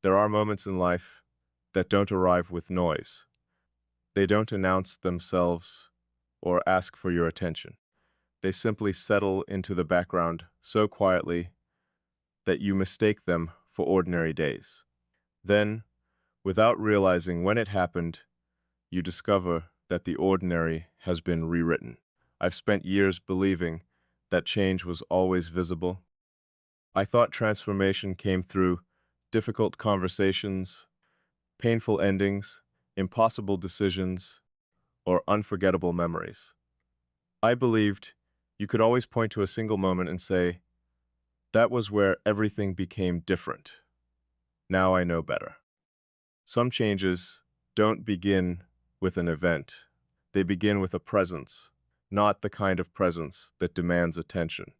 There are moments in life that don't arrive with noise. They don't announce themselves or ask for your attention. They simply settle into the background so quietly that you mistake them for ordinary days. Then, without realizing when it happened, you discover that the ordinary has been rewritten. I've spent years believing that change was always visible. I thought transformation came through difficult conversations, painful endings, impossible decisions, or unforgettable memories. I believed you could always point to a single moment and say, that was where everything became different. Now I know better. Some changes don't begin with an event. They begin with a presence, not the kind of presence that demands attention,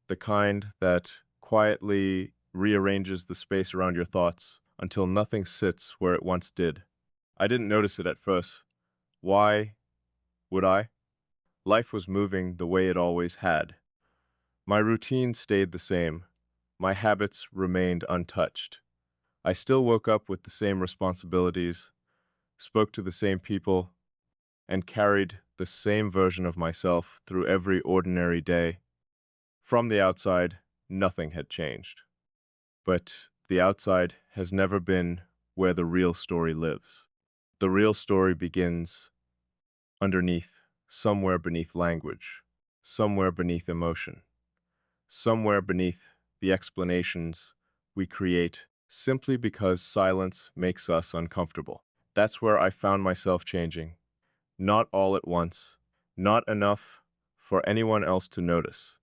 the kind that quietly rearranges the space around your thoughts until nothing sits where it once did. I didn't notice it at first. Why would I? Life was moving the way it always had. My routine stayed the same. My habits remained untouched. I still woke up with the same responsibilities, spoke to the same people, and carried the same version of myself through every ordinary day. From the outside, nothing had changed. But the outside has never been where the real story lives. The real story begins underneath, somewhere beneath language, somewhere beneath emotion, somewhere beneath the explanations we create simply because silence makes us uncomfortable. That's where I found myself changing. Not all at once, not enough for anyone else to notice,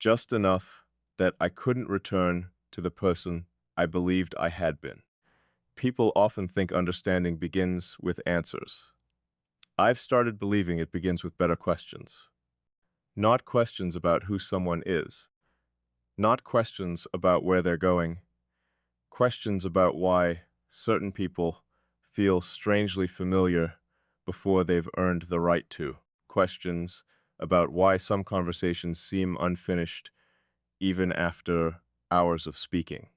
just enough that I couldn't return to the person I believed I had been. People often think understanding begins with answers. I've started believing it begins with better questions. Not questions about who someone is, not questions about where they're going, questions about why certain people feel strangely familiar before they've earned the right to, questions about why some conversations seem unfinished even after hours of speaking,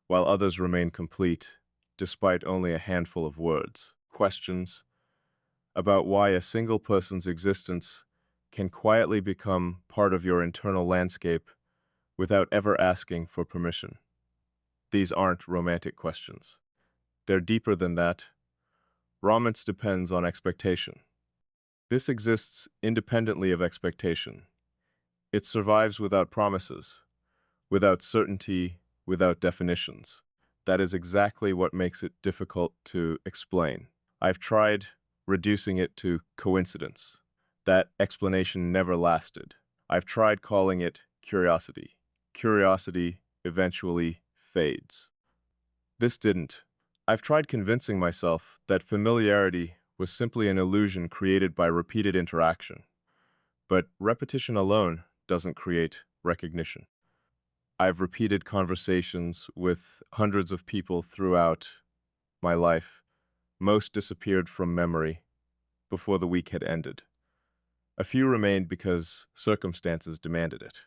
while others remain complete despite only a handful of words, questions about why a single person's existence can quietly become part of your internal landscape without ever asking for permission. These aren't romantic questions. They're deeper than that. Romance depends on expectation. This exists independently of expectation. It survives without promises, without certainty, without definitions. That is exactly what makes it difficult to explain. I've tried reducing it to coincidence. That explanation never lasted. I've tried calling it curiosity. Curiosity eventually fades. This didn't. I've tried convincing myself that familiarity was simply an illusion created by repeated interaction. But repetition alone doesn't create recognition. I've repeated conversations with hundreds of people throughout my life. Most disappeared from memory before the week had ended. A few remained because circumstances demanded it.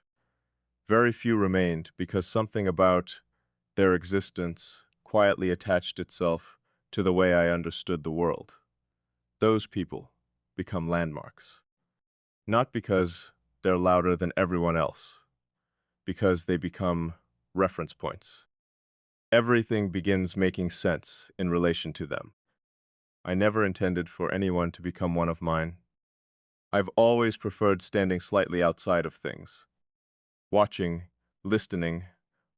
Very few remained because something about their existence quietly attached itself to the way I understood the world. Those people become landmarks. Not because they're louder than everyone else, because they become reference points. Everything begins making sense in relation to them. I never intended for anyone to become one of mine. I've always preferred standing slightly outside of things, watching, listening,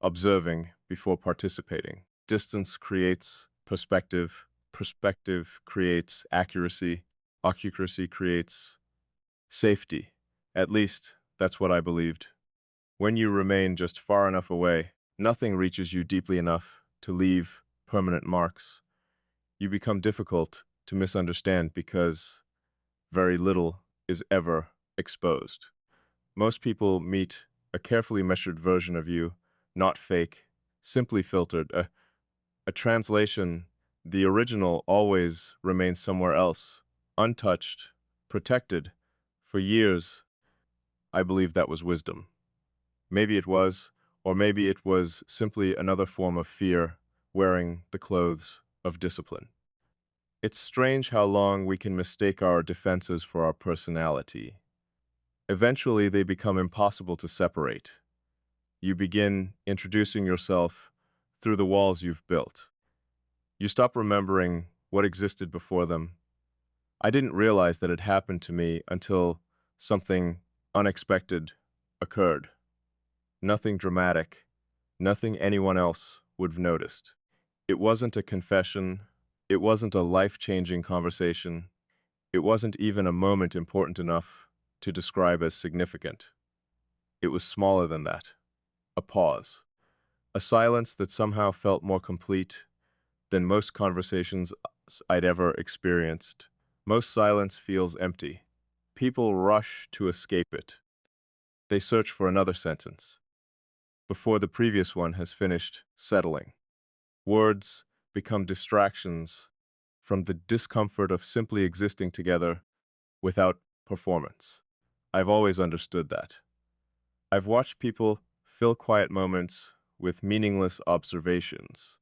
observing before participating. Distance creates perspective, perspective creates accuracy, accuracy creates safety. At least, that's what I believed. When you remain just far enough away, nothing reaches you deeply enough to leave permanent marks. You become difficult to misunderstand because very little is ever exposed. Most people meet a carefully measured version of you, not fake, simply filtered. A translation, the original always remains somewhere else, untouched, protected. For years, I believed that was wisdom. Maybe it was, or maybe it was simply another form of fear wearing the clothes of discipline. It's strange how long we can mistake our defenses for our personality. Eventually, they become impossible to separate. You begin introducing yourself through the walls you've built. You stop remembering what existed before them. I didn't realize that it happened to me until something unexpected occurred. Nothing dramatic, nothing anyone else would have noticed. It wasn't a confession, it wasn't a life-changing conversation, it wasn't even a moment important enough to describe as significant. It was smaller than that. A pause. A silence that somehow felt more complete than most conversations I'd ever experienced. Most silence feels empty. People rush to escape it. They search for another sentence before the previous one has finished settling. Words become distractions from the discomfort of simply existing together without performance. I've always understood that. I've watched people fill quiet moments with meaningless observations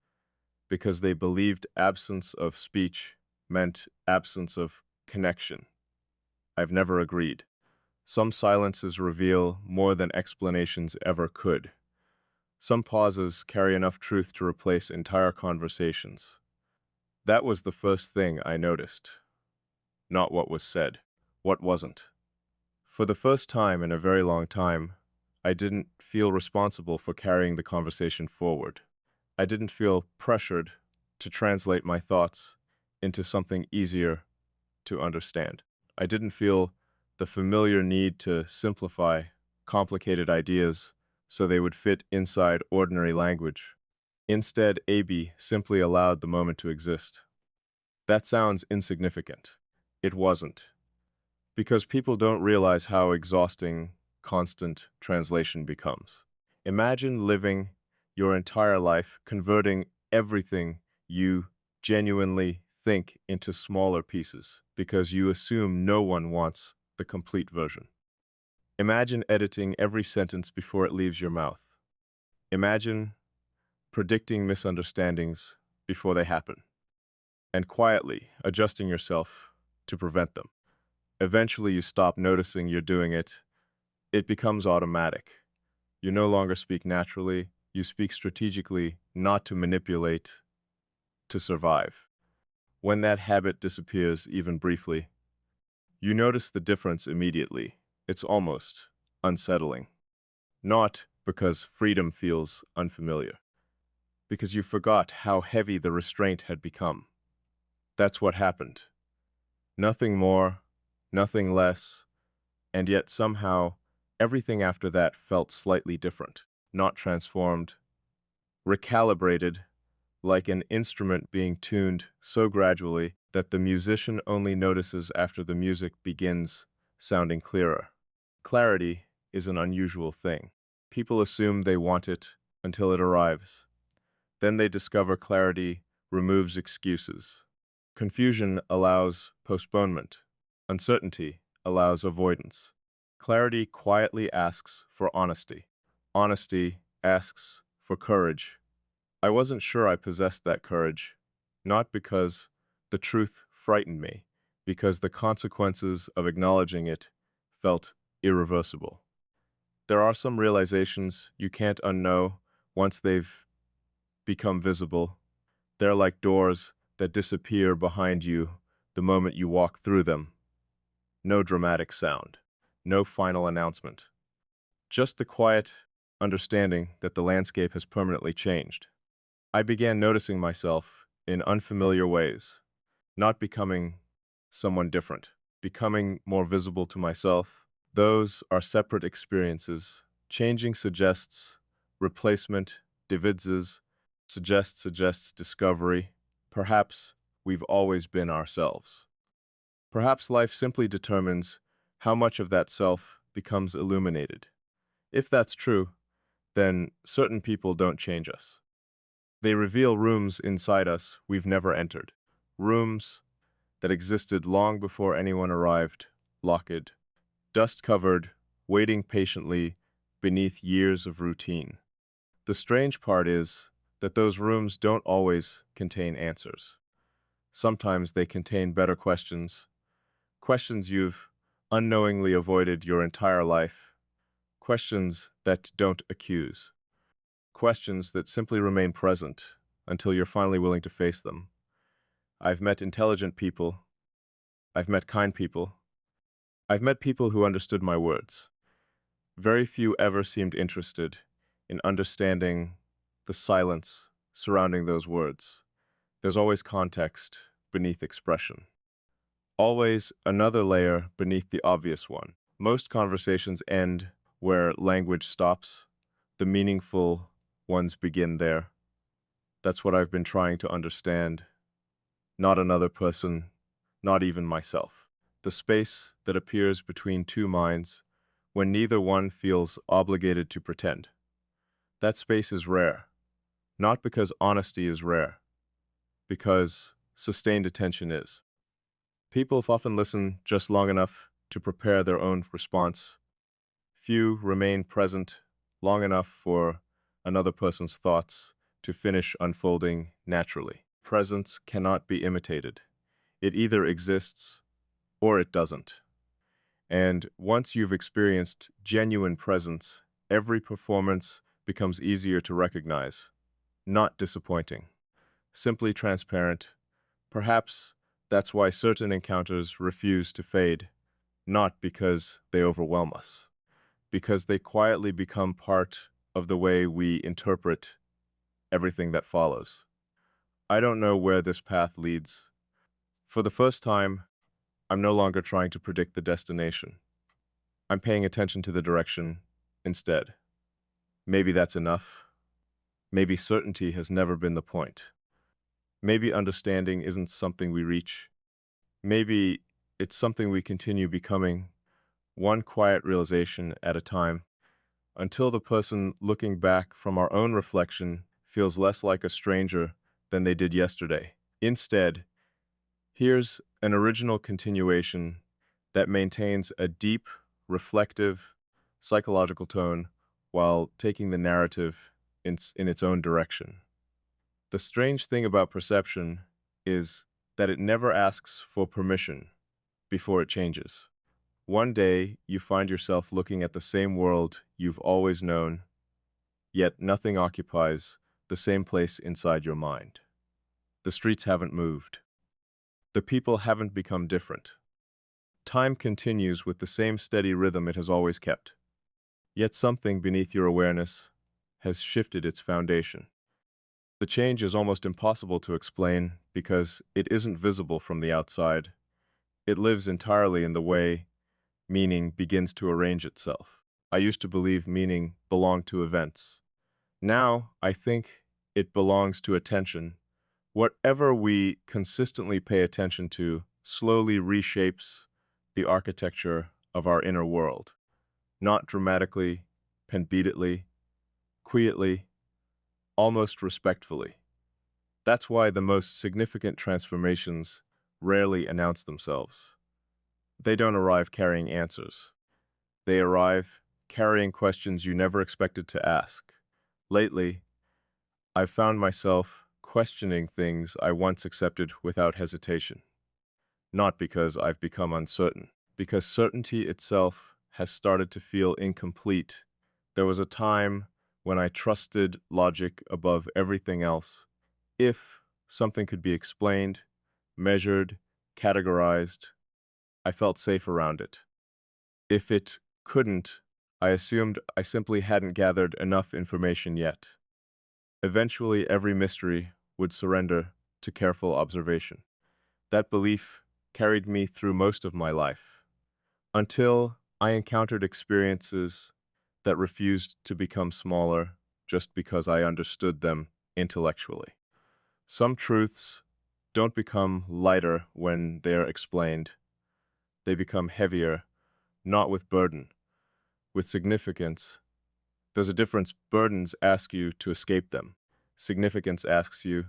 because they believed absence of speech meant absence of connection. I've never agreed. Some silences reveal more than explanations ever could. Some pauses carry enough truth to replace entire conversations. That was the first thing I noticed. Not what was said, what wasn't. For the first time in a very long time, I didn't feel responsible for carrying the conversation forward. I didn't feel pressured to translate my thoughts into something easier to understand. I didn't feel the familiar need to simplify complicated ideas so they would fit inside ordinary language. Instead, AB simply allowed the moment to exist. That sounds insignificant. It wasn't. Because people don't realize how exhausting constant translation becomes. Imagine living your entire life converting everything you genuinely think into smaller pieces because you assume no one wants the complete version. Imagine editing every sentence before it leaves your mouth. Imagine predicting misunderstandings before they happen, and quietly adjusting yourself to prevent them. Eventually, you stop noticing you're doing it. It becomes automatic. You no longer speak naturally. You speak strategically, not to manipulate, to survive. When that habit disappears, even briefly, you notice the difference immediately. It's almost unsettling. Not because freedom feels unfamiliar, because you forgot how heavy the restraint had become. That's what happened. Nothing more, nothing less, and yet somehow everything after that felt slightly different, not transformed, recalibrated, like an instrument being tuned so gradually that the musician only notices after the music begins sounding clearer. Clarity is an unusual thing. People assume they want it until it arrives. Then they discover clarity removes excuses. Confusion allows postponement. Uncertainty allows avoidance. Clarity quietly asks for honesty. Honesty asks for courage. I wasn't sure I possessed that courage, not because the truth frightened me, because the consequences of acknowledging it felt irreversible. There are some realizations you can't unknow once they've become visible. They're like doors that disappear behind you the moment you walk through them. No dramatic sound, no final announcement. Just the quiet understanding that the landscape has permanently changed. I began noticing myself in unfamiliar ways, not becoming someone different, becoming more visible to myself. Those are separate experiences. Changing suggests replacement, divides, suggests discovery. Perhaps we've always been ourselves. Perhaps life simply determines how much of that self becomes illuminated. If that's true, then certain people don't change us. They reveal rooms inside us we've never entered. Rooms that existed long before anyone arrived, locked, dust-covered, waiting patiently beneath years of routine. The strange part is, that those rooms don't always contain answers. Sometimes they contain better questions, questions you've unknowingly avoided your entire life, questions that don't accuse, questions that simply remain present until you're finally willing to face them. I've met intelligent people, I've met kind people, I've met people who understood my words. Very few ever seemed interested in understanding the silence surrounding those words. There's always context beneath expression. Always another layer beneath the obvious one. Most conversations end where language stops. The meaningful ones begin there. That's what I've been trying to understand. Not another person, not even myself. The space that appears between two minds when neither one feels obligated to pretend. That space is rare, not because honesty is rare, because sustained attention is. People often listen just long enough to prepare their own response. Few remain present long enough for another person's thoughts to finish unfolding naturally. Presence cannot be imitated. It either exists or it doesn't. And once you've experienced genuine presence, every performance becomes easier to recognize, not disappointing, simply transparent. Perhaps that's why certain encounters refuse to fade, not because they overwhelm us, because they quietly become part of the way we interpret everything that follows. I don't know where this path leads. For the first time, I'm no longer trying to predict the destination. I'm paying attention to the direction instead. Maybe that's enough. Maybe certainty has never been the point. Maybe understanding isn't something we reach. Maybe it's something we continue becoming, one quiet realization at a time, until the person looking back from our own reflection feels less like a stranger than they did yesterday. Instead, here's an original continuation that maintains a deep, reflective, psychological tone while taking the narrative in its own direction. The strange thing about perception is that it never asks for permission before it changes. One day, you find yourself looking at the same world you've always known, yet nothing occupies the same place inside your mind. The streets haven't moved. The people haven't become different. Time continues with the same steady rhythm it has always kept. Yet something beneath your awareness has shifted its foundation. The change is almost impossible to explain because it isn't visible from the outside. It lives entirely in the way meaning begins to arrange itself. I used to believe meaning belonged to events. Now, I think it belongs to attention. Whatever we consistently pay attention to slowly reshapes the architecture of our inner world, not dramatically, beatedly, quietly, almost respectfully. That's why the most significant transformations rarely announce themselves. They don't arrive carrying answers. They arrive carrying questions you never expected to ask. Lately, I've found myself questioning things I once accepted without hesitation. Not because I've become uncertain, because certainty itself has started to feel incomplete. There was a time when I trusted logic above everything else. If something could be explained, measured, categorized, I felt safe around it. If it couldn't, I assumed I simply hadn't gathered enough information yet. Eventually, every mystery would surrender to careful observation. That belief carried me through most of my life, until I encountered experiences that refused to become smaller just because I understood them intellectually. Some truths don't become lighter when they're explained. They become heavier, not with burden, with significance. There's a difference. Burdens ask you to escape them. Significance asks you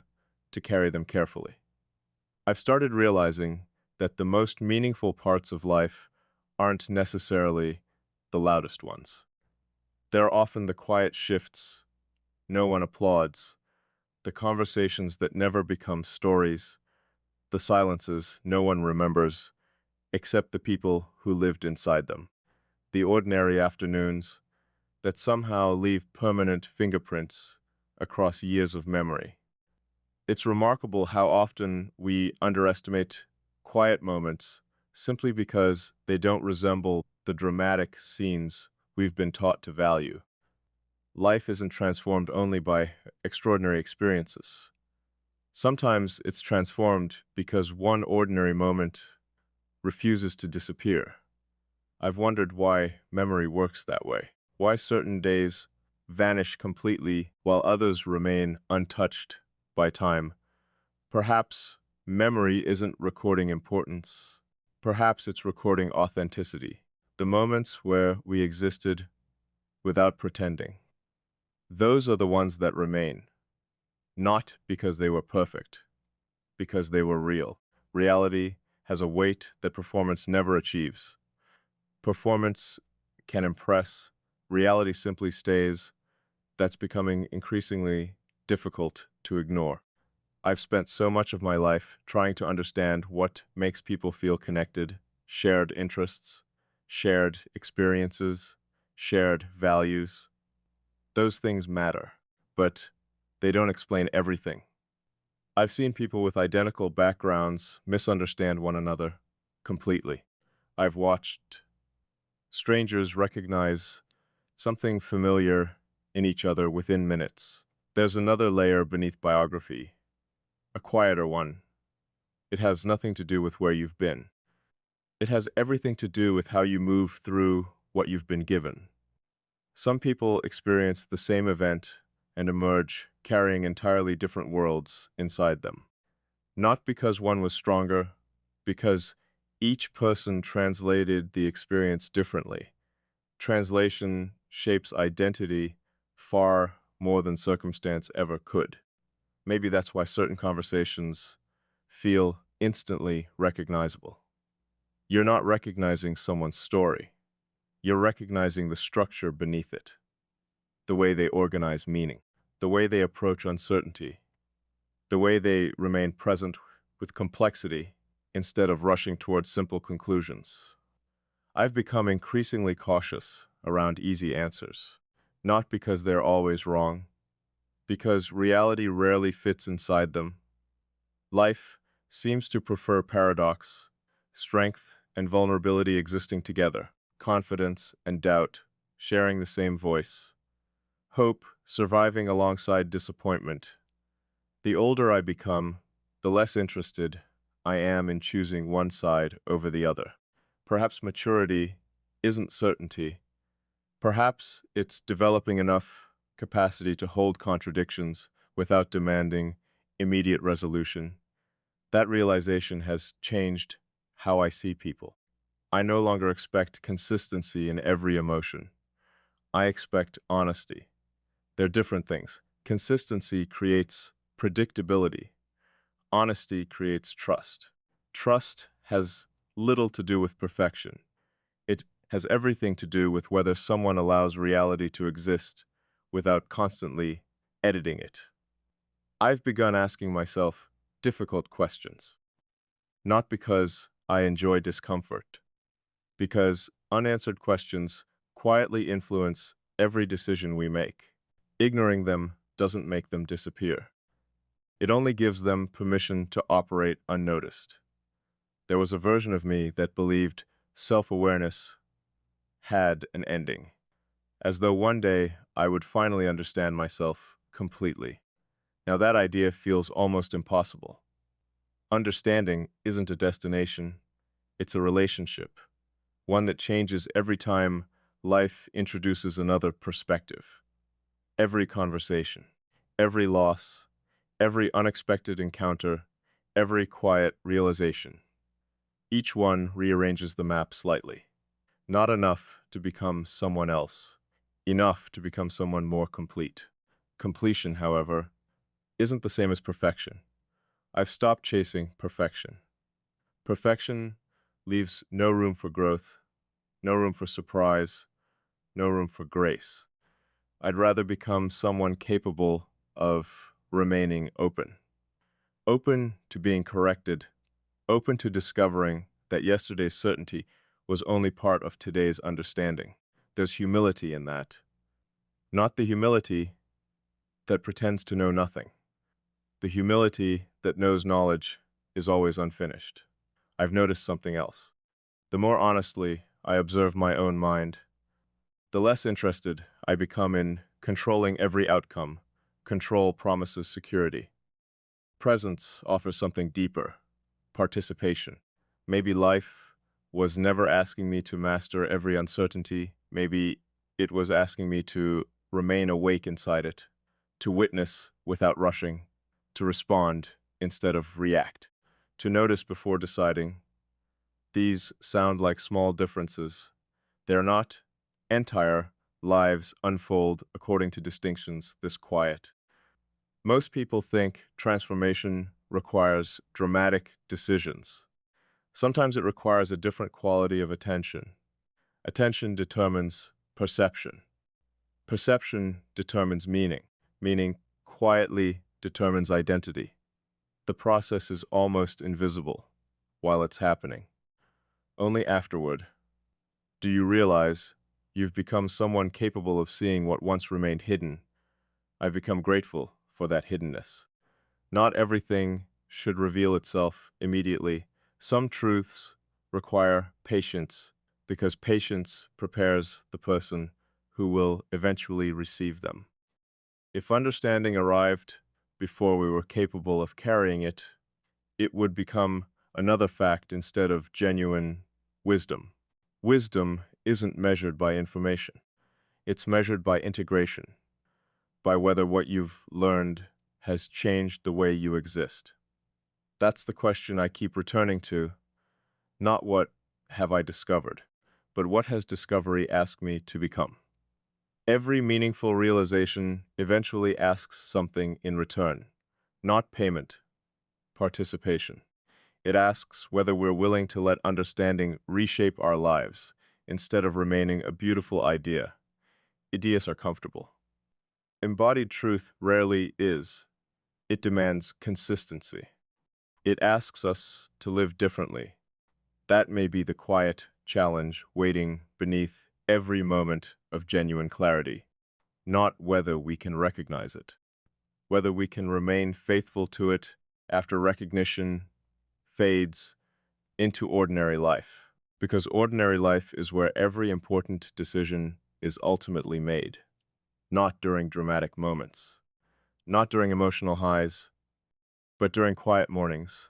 to carry them carefully. I've started realizing that the most meaningful parts of life aren't necessarily the loudest ones. They're often the quiet shifts no one applauds, the conversations that never become stories, the silences no one remembers except the people who lived inside them, the ordinary afternoons that somehow leave permanent fingerprints across years of memory. It's remarkable how often we underestimate quiet moments simply because they don't resemble the dramatic scenes we've been taught to value. Life isn't transformed only by extraordinary experiences. Sometimes it's transformed because one ordinary moment refuses to disappear. I've wondered why memory works that way, why certain days vanish completely while others remain untouched by time. Perhaps memory isn't recording importance. Perhaps it's recording authenticity, the moments where we existed without pretending. Those are the ones that remain, not because they were perfect, because they were real. Reality has a weight that performance never achieves. Performance can impress, reality simply stays. That's becoming increasingly difficult to ignore. I've spent so much of my life trying to understand what makes people feel connected, shared interests, shared experiences, shared values. Those things matter, but they don't explain everything. I've seen people with identical backgrounds misunderstand one another completely. I've watched strangers recognize something familiar in each other within minutes. There's another layer beneath biography, a quieter one. It has nothing to do with where you've been. It has everything to do with how you move through what you've been given. Some people experience the same event and emerge carrying entirely different worlds inside them. Not because one was stronger, because each person translated the experience differently. Translation shapes identity far more than circumstance ever could. Maybe that's why certain conversations feel instantly recognizable. You're not recognizing someone's story. You're recognizing the structure beneath it, the way they organize meaning, the way they approach uncertainty, the way they remain present with complexity instead of rushing towards simple conclusions. I've become increasingly cautious around easy answers, not because they're always wrong, because reality rarely fits inside them. Life seems to prefer paradox, strength and vulnerability existing together, confidence and doubt sharing the same voice, hope surviving alongside disappointment. The older I become, the less interested I am in choosing one side over the other. Perhaps maturity isn't certainty. Perhaps it's developing enough capacity to hold contradictions without demanding immediate resolution. That realization has changed how I see people. I no longer expect consistency in every emotion. I expect honesty. They're different things. Consistency creates predictability. Honesty creates trust. Trust has little to do with perfection. It has everything to do with whether someone allows reality to exist without constantly editing it. I've begun asking myself difficult questions, not because I enjoy discomfort, because unanswered questions quietly influence every decision we make. Ignoring them doesn't make them disappear. It only gives them permission to operate unnoticed. There was a version of me that believed self-awareness had an ending, as though one day I would finally understand myself completely. Now that idea feels almost impossible. Understanding isn't a destination, it's a relationship, one that changes every time life introduces another perspective. Every conversation, every loss, every unexpected encounter, every quiet realization. Each one rearranges the map slightly. Not enough to become someone else, enough to become someone more complete. Completion, however, isn't the same as perfection. I've stopped chasing perfection. Perfection leaves no room for growth, no room for surprise, no room for grace. I'd rather become someone capable of remaining open. Open to being corrected, open to discovering that yesterday's certainty was only part of today's understanding. There's humility in that. Not the humility that pretends to know nothing. The humility that knows knowledge is always unfinished. I've noticed something else. The more honestly I observe my own mind, the less interested I become in controlling every outcome. Control promises security. Presence offers something deeper, participation. Maybe life was never asking me to master every uncertainty. Maybe it was asking me to remain awake inside it, to witness without rushing, to respond instead of react, to notice before deciding. These sound like small differences. They're not. Entire lives unfold according to distinctions this quiet. Most people think transformation requires dramatic decisions. Sometimes it requires a different quality of attention. Attention determines perception. Perception determines meaning. Meaning quietly determines identity. The process is almost invisible while it's happening. Only afterward do you realize you've become someone capable of seeing what once remained hidden. I've become grateful for that hiddenness. Not everything should reveal itself immediately. Some truths require patience because patience prepares the person who will eventually receive them. If understanding arrived before we were capable of carrying it, it would become another fact instead of genuine wisdom. Wisdom isn't measured by information. It's measured by integration, by whether what you've learned has changed the way you exist. That's the question I keep returning to, not what have I discovered, but what has discovery asked me to become. Every meaningful realization eventually asks something in return, not payment, participation. It asks whether we're willing to let understanding reshape our lives instead of remaining a beautiful idea. Ideas are comfortable. Embodied truth rarely is. It demands consistency. It asks us to live differently. That may be the quiet challenge waiting beneath every moment of genuine clarity, not whether we can recognize it, whether we can remain faithful to it after recognition fades into ordinary life, because ordinary life is where every important decision is ultimately made, not during dramatic moments, not during emotional highs, but during quiet mornings,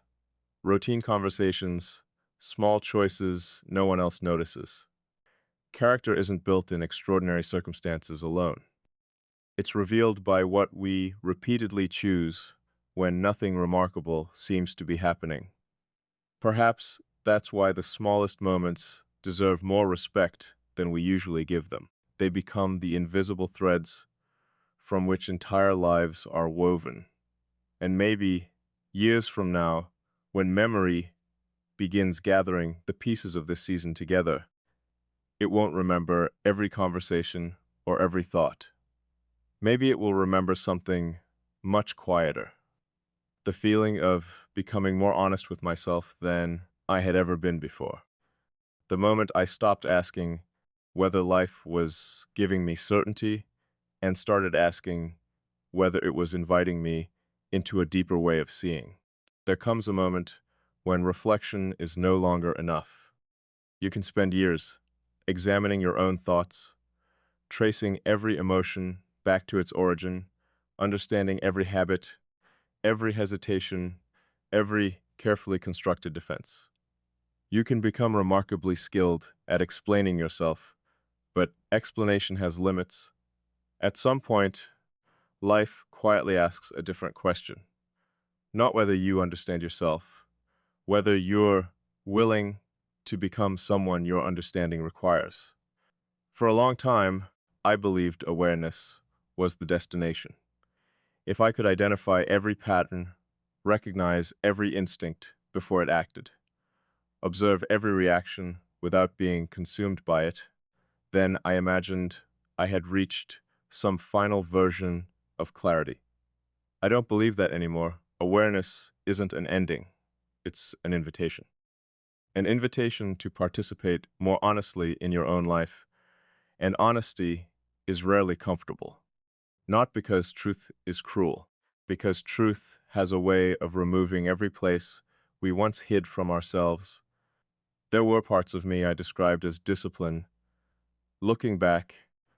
routine conversations, small choices no one else notices. Character isn't built in extraordinary circumstances alone. It's revealed by what we repeatedly choose when nothing remarkable seems to be happening. Perhaps that's why the smallest moments deserve more respect than we usually give them. They become the invisible threads from which entire lives are woven. And maybe, years from now, when memory begins gathering the pieces of this season together, it won't remember every conversation or every thought. Maybe it will remember something much quieter. The feeling of becoming more honest with myself than I had ever been before. The moment I stopped asking whether life was giving me certainty and started asking whether it was inviting me into a deeper way of seeing. There comes a moment when reflection is no longer enough. You can spend years examining your own thoughts, tracing every emotion back to its origin, understanding every habit, every hesitation, every carefully constructed defense. You can become remarkably skilled at explaining yourself, but explanation has limits. At some point, life quietly asks a different question. Not whether you understand yourself, whether you're willing to become someone your understanding requires. For a long time, I believed awareness was the destination. If I could identify every pattern, recognize every instinct before it acted, observe every reaction without being consumed by it, then I imagined I had reached some final version of clarity. I don't believe that anymore. Awareness isn't an ending, it's an invitation. An invitation to participate more honestly in your own life. And honesty is rarely comfortable. Not because truth is cruel, because truth has a way of removing every place we once hid from ourselves. There were parts of me I described as discipline. Looking back,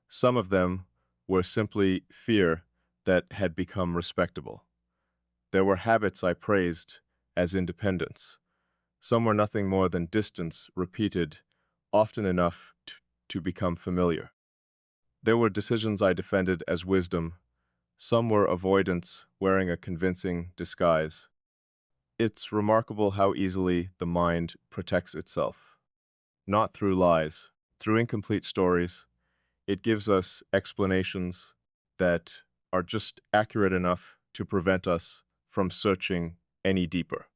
some of them were simply fear that had become respectable. There were habits I praised as independence. Some were nothing more than distance repeated often enough to become familiar. There were decisions I defended as wisdom. Some were avoidance wearing a convincing disguise. It's remarkable how easily the mind protects itself. Not through lies, through incomplete stories. It gives us explanations that are just accurate enough to prevent us from searching any deeper.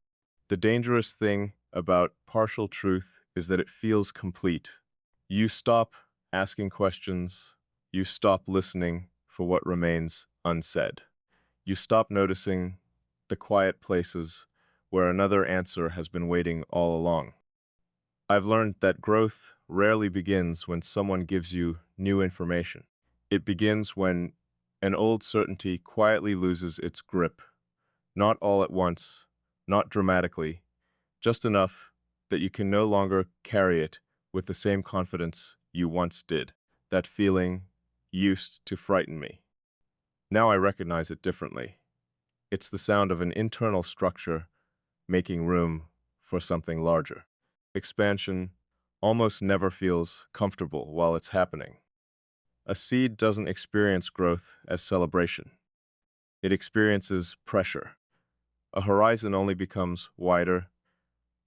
The dangerous thing about partial truth is that it feels complete. You stop asking questions, you stop listening for what remains unsaid. You stop noticing the quiet places where another answer has been waiting all along. I've learned that growth rarely begins when someone gives you new information. It begins when an old certainty quietly loses its grip, not all at once, not dramatically, just enough that you can no longer carry it with the same confidence you once did. That feeling used to frighten me. Now I recognize it differently. It's the sound of an internal structure making room for something larger. Expansion almost never feels comfortable while it's happening. A seed doesn't experience growth as celebration. It experiences pressure. A horizon only becomes wider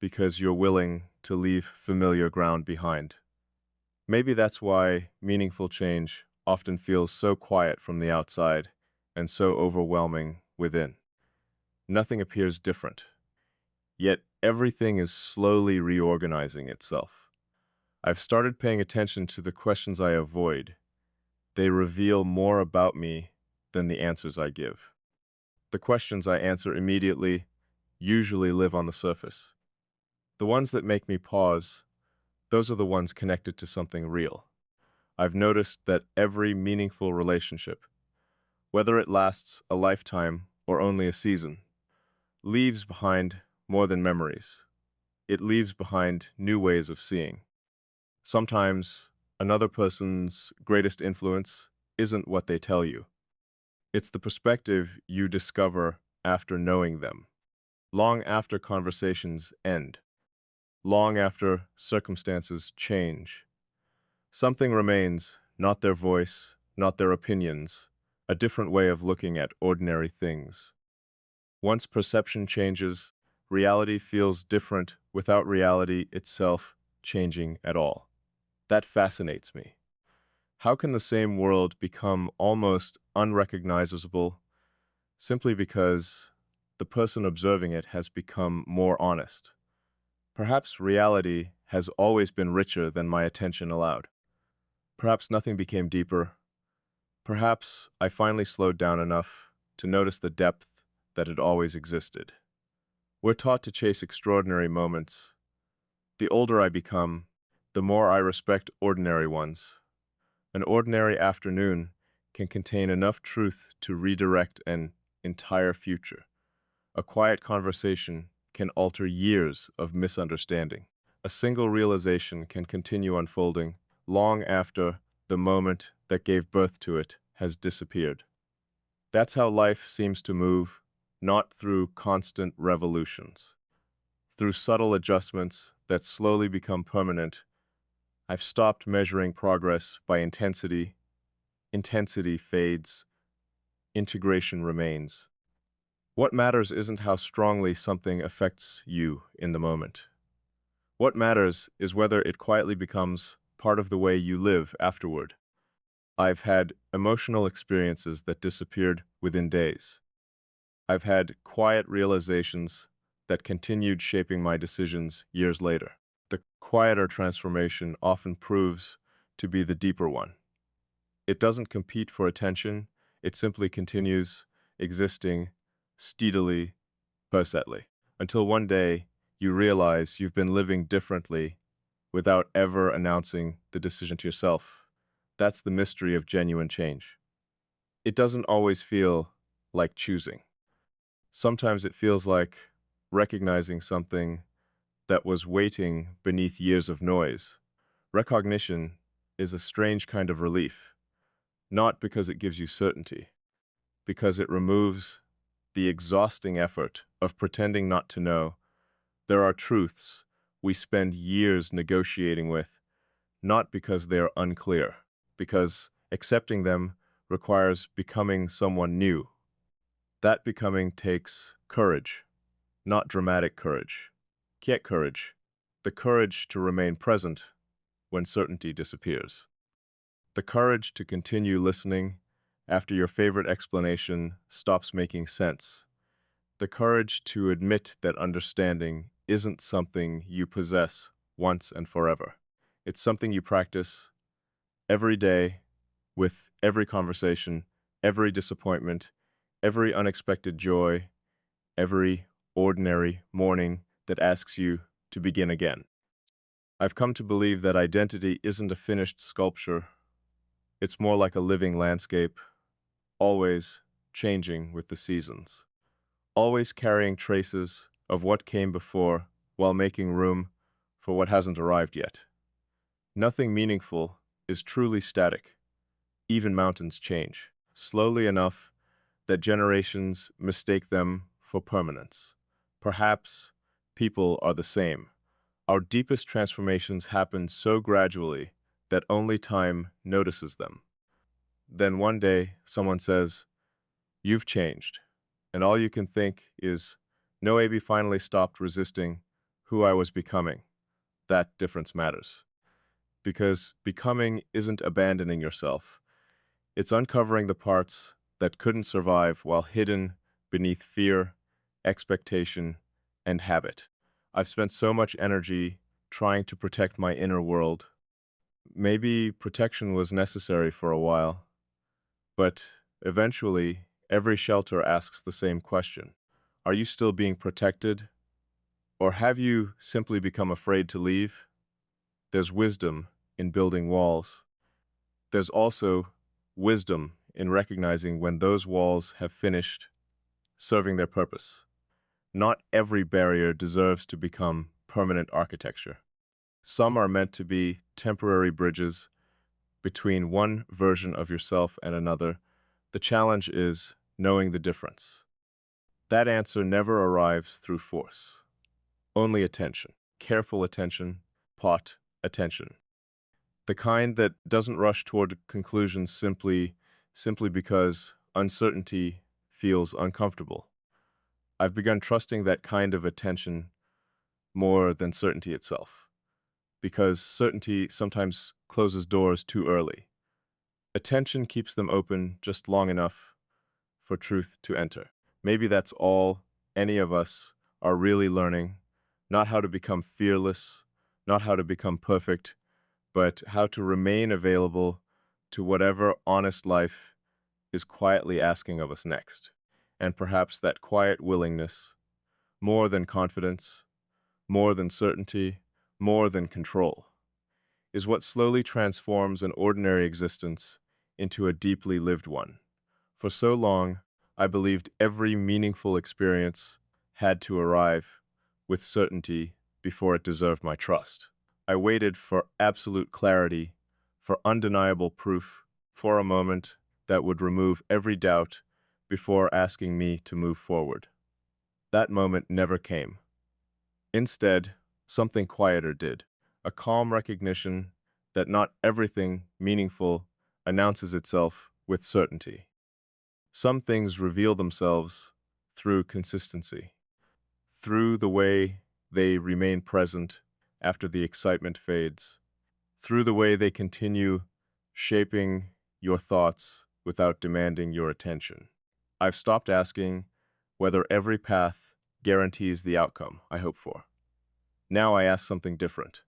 because you're willing to leave familiar ground behind. Maybe that's why meaningful change often feels so quiet from the outside and so overwhelming within. Nothing appears different, yet everything is slowly reorganizing itself. I've started paying attention to the questions I avoid. They reveal more about me than the answers I give. The questions I answer immediately usually live on the surface. The ones that make me pause, those are the ones connected to something real. I've noticed that every meaningful relationship, whether it lasts a lifetime or only a season, leaves behind more than memories. It leaves behind new ways of seeing. Sometimes another person's greatest influence isn't what they tell you. It's the perspective you discover after knowing them, long after conversations end, long after circumstances change. Something remains, not their voice, not their opinions, a different way of looking at ordinary things. Once perception changes, reality feels different without reality itself changing at all. That fascinates me. How can the same world become almost unrecognizable simply because the person observing it has become more honest? Perhaps reality has always been richer than my attention allowed. Perhaps nothing became deeper. Perhaps I finally slowed down enough to notice the depth that had always existed. We're taught to chase extraordinary moments. The older I become, the more I respect ordinary ones. An ordinary afternoon can contain enough truth to redirect an entire future. A quiet conversation can alter years of misunderstanding. A single realization can continue unfolding long after the moment that gave birth to it has disappeared. That's how life seems to move, not through constant revolutions. Through subtle adjustments that slowly become permanent. I've stopped measuring progress by intensity. Intensity fades, integration remains. What matters isn't how strongly something affects you in the moment. What matters is whether it quietly becomes part of the way you live afterward. I've had emotional experiences that disappeared within days. I've had quiet realizations that continued shaping my decisions years later. The quieter transformation often proves to be the deeper one. It doesn't compete for attention, it simply continues existing steadily, perceptibly, until one day you realize you've been living differently without ever announcing the decision to yourself. That's the mystery of genuine change. It doesn't always feel like choosing. Sometimes it feels like recognizing something that was waiting beneath years of noise. Recognition is a strange kind of relief, not because it gives you certainty, because it removes the exhausting effort of pretending not to know. There are truths we spend years negotiating with, not because they are unclear, because accepting them requires becoming someone new. That becoming takes courage, not dramatic courage. Quiet courage, the courage to remain present when certainty disappears. The courage to continue listening after your favorite explanation stops making sense. The courage to admit that understanding isn't something you possess once and forever. It's something you practice every day, with every conversation, every disappointment, every unexpected joy, every ordinary morning that asks you to begin again. I've come to believe that identity isn't a finished sculpture. It's more like a living landscape, always changing with the seasons, always carrying traces of what came before while making room for what hasn't arrived yet. Nothing meaningful is truly static. Even mountains change, slowly enough that generations mistake them for permanence. Perhaps people are the same. Our deepest transformations happen so gradually that only time notices them. Then one day, someone says, "You've changed." And all you can think is, "No, AB finally stopped resisting who I was becoming." That difference matters. Because becoming isn't abandoning yourself. It's uncovering the parts that couldn't survive while hidden beneath fear, expectation, and habit. I've spent so much energy trying to protect my inner world. Maybe protection was necessary for a while, but eventually every shelter asks the same question. Are you still being protected, or have you simply become afraid to leave? There's wisdom in building walls. There's also wisdom in recognizing when those walls have finished serving their purpose. Not every barrier deserves to become permanent architecture. Some are meant to be temporary bridges between one version of yourself and another. The challenge is knowing the difference. That answer never arrives through force. Only attention. Careful attention. Pot attention. The kind that doesn't rush toward conclusions simply because uncertainty feels uncomfortable. I've begun trusting that kind of attention more than certainty itself, because certainty sometimes closes doors too early. Attention keeps them open just long enough for truth to enter. Maybe that's all any of us are really learning, not how to become fearless, not how to become perfect, but how to remain available to whatever honest life is quietly asking of us next. And perhaps that quiet willingness, more than confidence, more than certainty, more than control, is what slowly transforms an ordinary existence into a deeply lived one. For so long, I believed every meaningful experience had to arrive with certainty before it deserved my trust. I waited for absolute clarity, for undeniable proof, for a moment that would remove every doubt before asking me to move forward. That moment never came. Instead, something quieter did, a calm recognition that not everything meaningful announces itself with certainty. Some things reveal themselves through consistency, through the way they remain present after the excitement fades, through the way they continue shaping your thoughts without demanding your attention. I've stopped asking whether every path guarantees the outcome I hope for. Now I ask something different.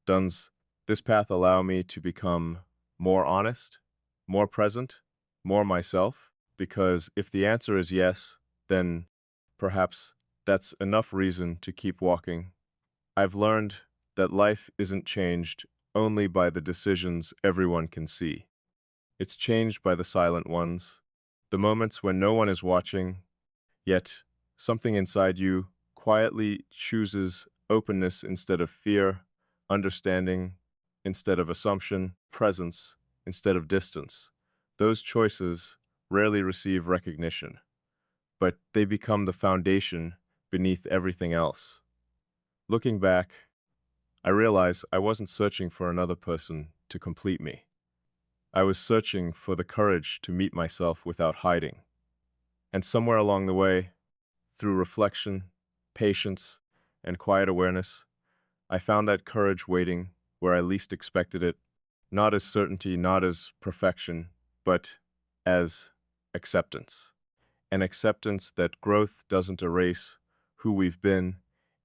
Does this path allow me to become more honest, more present, more myself? because if the answer is yes, then perhaps that's enough reason to keep walking. I've learned that life isn't changed only by the decisions everyone can see. It's changed by the silent ones, the moments when no one is watching, yet something inside you quietly chooses openness instead of fear, understanding instead of assumption, presence instead of distance. Those choices rarely receive recognition, but they become the foundation beneath everything else. Looking back, I realize I wasn't searching for another person to complete me. I was searching for the courage to meet myself without hiding. And somewhere along the way, through reflection, patience, and quiet awareness, I found that courage waiting where I least expected it, not as certainty, not as perfection, but as acceptance. An acceptance that growth doesn't erase who we've been,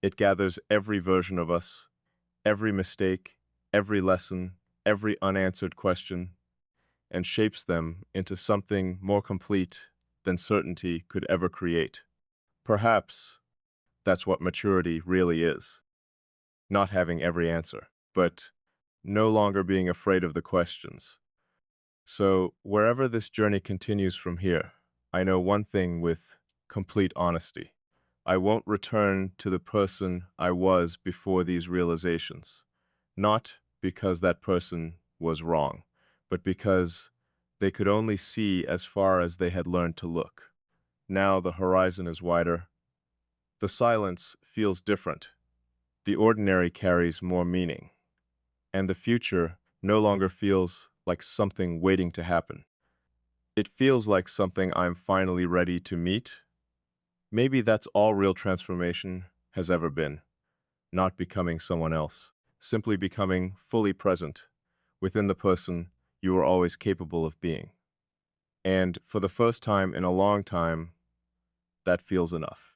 it gathers every version of us, every mistake, every lesson, every unanswered question, and shapes them into something more complete than certainty could ever create. Perhaps that's what maturity really is. Not having every answer, but no longer being afraid of the questions. So, wherever this journey continues from here, I know one thing with complete honesty. I won't return to the person I was before these realizations. Not because that person was wrong, but because they could only see as far as they had learned to look. Now the horizon is wider. The silence feels different. The ordinary carries more meaning. And the future no longer feels like something waiting to happen. It feels like something I'm finally ready to meet. Maybe that's all real transformation has ever been. Not becoming someone else, simply becoming fully present within the person you were always capable of being. And for the first time in a long time, that feels enough.